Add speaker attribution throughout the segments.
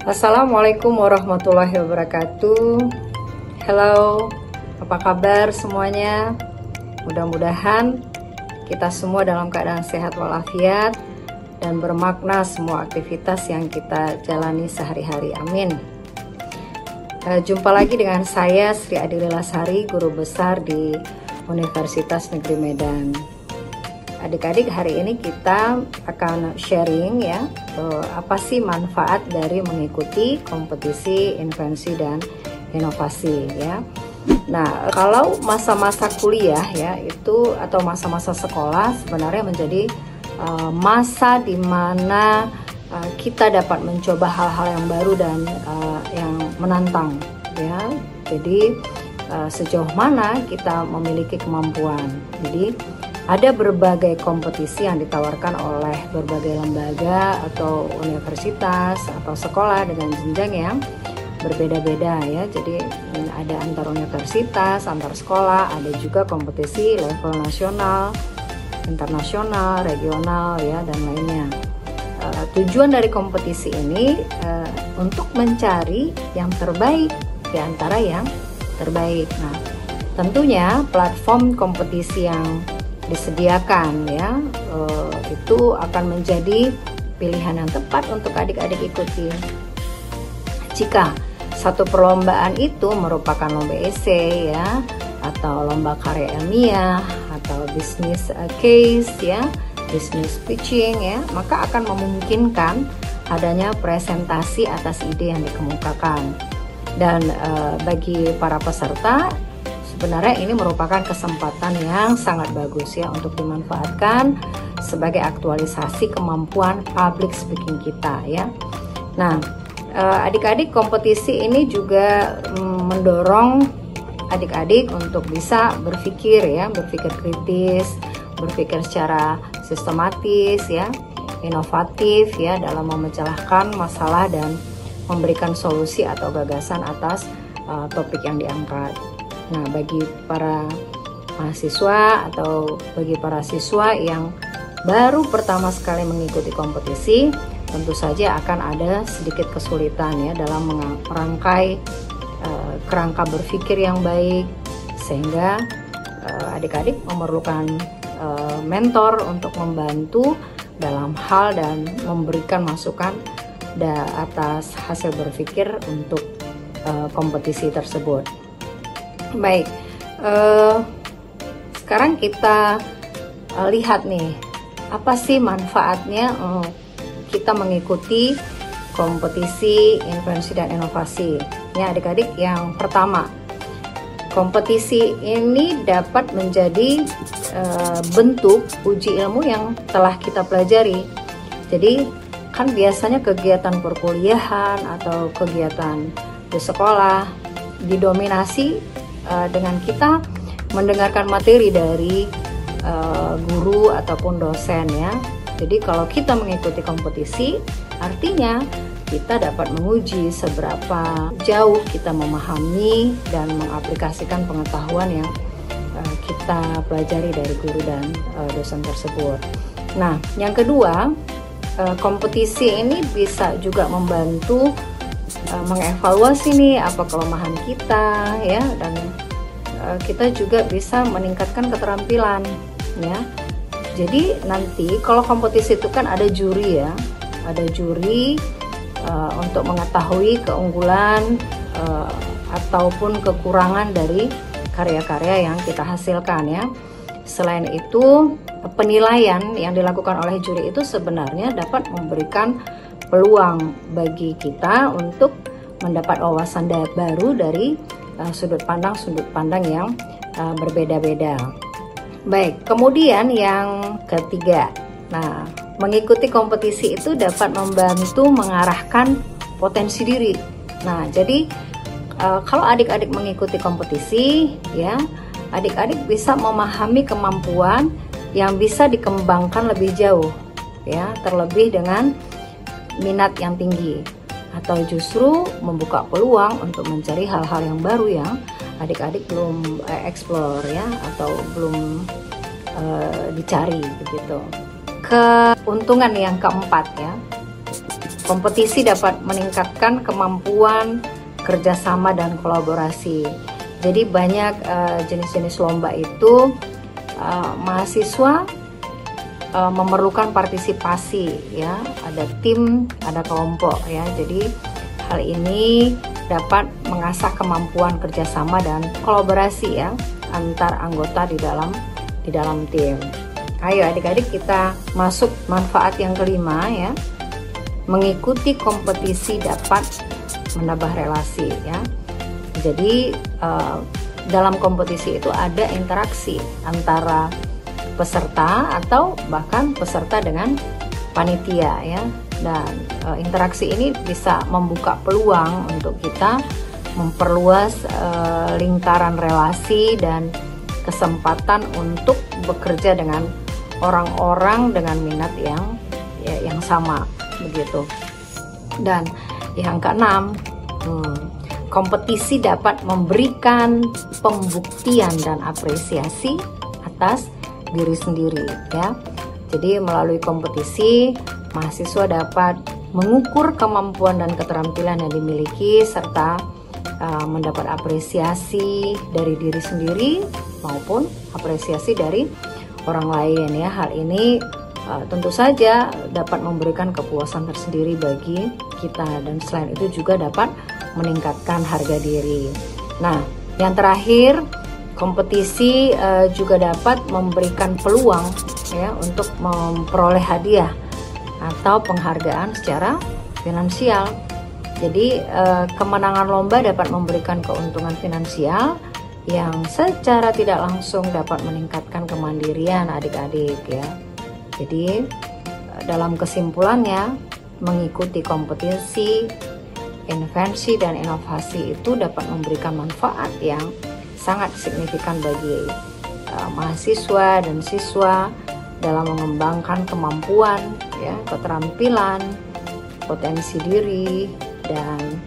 Speaker 1: Assalamualaikum warahmatullahi wabarakatuh. Halo, apa kabar semuanya? Mudah-mudahan kita semua dalam keadaan sehat walafiat dan bermakna semua aktivitas yang kita jalani sehari-hari. Amin. Jumpa lagi dengan saya Sri Adili Lasari, guru besar di Universitas Negeri Medan. Adik-adik, hari ini kita akan sharing ya, apa sih manfaat dari mengikuti kompetisi invensi dan inovasi ya. Nah, kalau masa-masa kuliah ya itu atau masa-masa sekolah sebenarnya menjadi masa di mana kita dapat mencoba hal-hal yang baru dan yang menantang ya. Jadi sejauh mana kita memiliki kemampuan. Jadi ada berbagai kompetisi yang ditawarkan oleh berbagai lembaga atau universitas atau sekolah dengan jenjang yang berbeda-beda ya. Jadi ada antar universitas, antar sekolah, ada juga kompetisi level nasional, internasional, regional ya, dan lainnya. Tujuan dari kompetisi ini untuk mencari yang terbaik di antara yang terbaik. Nah, tentunya platform kompetisi yang disediakan ya itu akan menjadi pilihan yang tepat untuk adik-adik ikuti. Jika satu perlombaan itu merupakan lomba esai ya, atau lomba karya ilmiah, atau bisnis case ya, bisnis pitching ya, maka akan memungkinkan adanya presentasi atas ide yang dikemukakan. Dan bagi para peserta sebenarnya ini merupakan kesempatan yang sangat bagus ya untuk dimanfaatkan sebagai aktualisasi kemampuan public speaking kita ya. Nah, adik-adik, kompetisi ini juga mendorong adik-adik untuk bisa berpikir ya, berpikir kritis, berpikir secara sistematis ya, inovatif ya dalam memecahkan masalah dan memberikan solusi atau gagasan atas topik yang diangkat. Nah, bagi para mahasiswa atau bagi para siswa yang baru pertama sekali mengikuti kompetisi, tentu saja akan ada sedikit kesulitan ya dalam merangkai kerangka berpikir yang baik, sehingga adik-adik memerlukan mentor untuk membantu dalam hal dan memberikan masukan atas hasil berpikir untuk kompetisi tersebut. Baik, sekarang kita lihat nih, apa sih manfaatnya kita mengikuti kompetisi invensi dan inovasi. Ya adik-adik, yang pertama, kompetisi ini dapat menjadi bentuk uji ilmu yang telah kita pelajari. Jadi kan biasanya kegiatan perkuliahan atau kegiatan di sekolah didominasi dengan kita mendengarkan materi dari guru ataupun dosen ya. Jadi kalau kita mengikuti kompetisi, artinya kita dapat menguji seberapa jauh kita memahami dan mengaplikasikan pengetahuan yang kita pelajari dari guru dan dosen tersebut. Nah, yang kedua, kompetisi ini bisa juga membantu mengevaluasi nih apa kelemahan kita ya, dan kita juga bisa meningkatkan keterampilan ya. Jadi nanti kalau kompetisi itu kan ada juri ya, ada juri untuk mengetahui keunggulan ataupun kekurangan dari karya-karya yang kita hasilkan ya. Selain itu, penilaian yang dilakukan oleh juri itu sebenarnya dapat memberikan peluang bagi kita untuk mendapat wawasan baru dari sudut pandang yang berbeda-beda. Baik, kemudian yang ketiga, nah, mengikuti kompetisi itu dapat membantu mengarahkan potensi diri. Nah, jadi kalau adik-adik mengikuti kompetisi ya, adik-adik bisa memahami kemampuan yang bisa dikembangkan lebih jauh ya, terlebih dengan minat yang tinggi, atau justru membuka peluang untuk mencari hal-hal yang baru yang adik-adik belum explore ya, atau belum dicari begitu. Keuntungan yang keempat ya, Kompetisi dapat meningkatkan kemampuan kerjasama dan kolaborasi. Jadi banyak jenis-jenis lomba itu mahasiswa memerlukan partisipasi, ya, ada tim, ada kelompok, ya. Jadi hal ini dapat mengasah kemampuan kerjasama dan kolaborasi, ya, antar anggota di dalam tim. Ayo adik-adik, kita masuk manfaat yang kelima, ya. Mengikuti kompetisi dapat menambah relasi, ya. Jadi dalam kompetisi itu ada interaksi antara peserta atau bahkan peserta dengan panitia, ya. Dan interaksi ini bisa membuka peluang untuk kita memperluas lingkaran relasi dan kesempatan untuk bekerja dengan orang-orang dengan minat yang sama, begitu. Dan yang keenam, kompetisi dapat memberikan pembuktian dan apresiasi atas diri sendiri, ya. Jadi melalui kompetisi, mahasiswa dapat mengukur kemampuan dan keterampilan yang dimiliki serta mendapat apresiasi dari diri sendiri maupun apresiasi dari orang lain, ya. Hal ini tentu saja dapat memberikan kepuasan tersendiri bagi kita, dan selain itu juga dapat meningkatkan harga diri. Nah, yang terakhir, kompetisi juga dapat memberikan peluang, ya, untuk memperoleh hadiah atau penghargaan secara finansial. Jadi kemenangan lomba dapat memberikan keuntungan finansial yang secara tidak langsung dapat meningkatkan kemandirian adik-adik, ya. Jadi dalam kesimpulannya, mengikuti kompetisi, invensi dan inovasi itu dapat memberikan manfaat yang sangat signifikan bagi mahasiswa dan siswa dalam mengembangkan kemampuan, ya, keterampilan, potensi diri, dan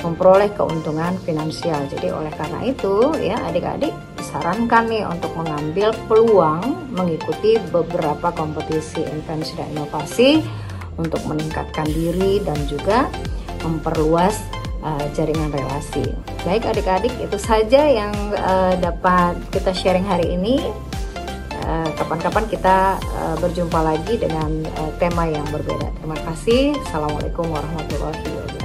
Speaker 1: memperoleh keuntungan finansial. Jadi oleh karena itu, ya, adik-adik disarankan nih untuk mengambil peluang mengikuti beberapa kompetisi invensi dan inovasi untuk meningkatkan diri dan juga memperluas jaringan relasi. Baik adik-adik, itu saja yang dapat kita sharing hari ini. Kapan-kapan kita berjumpa lagi dengan tema yang berbeda. Terima kasih. Assalamualaikum warahmatullahi wabarakatuh.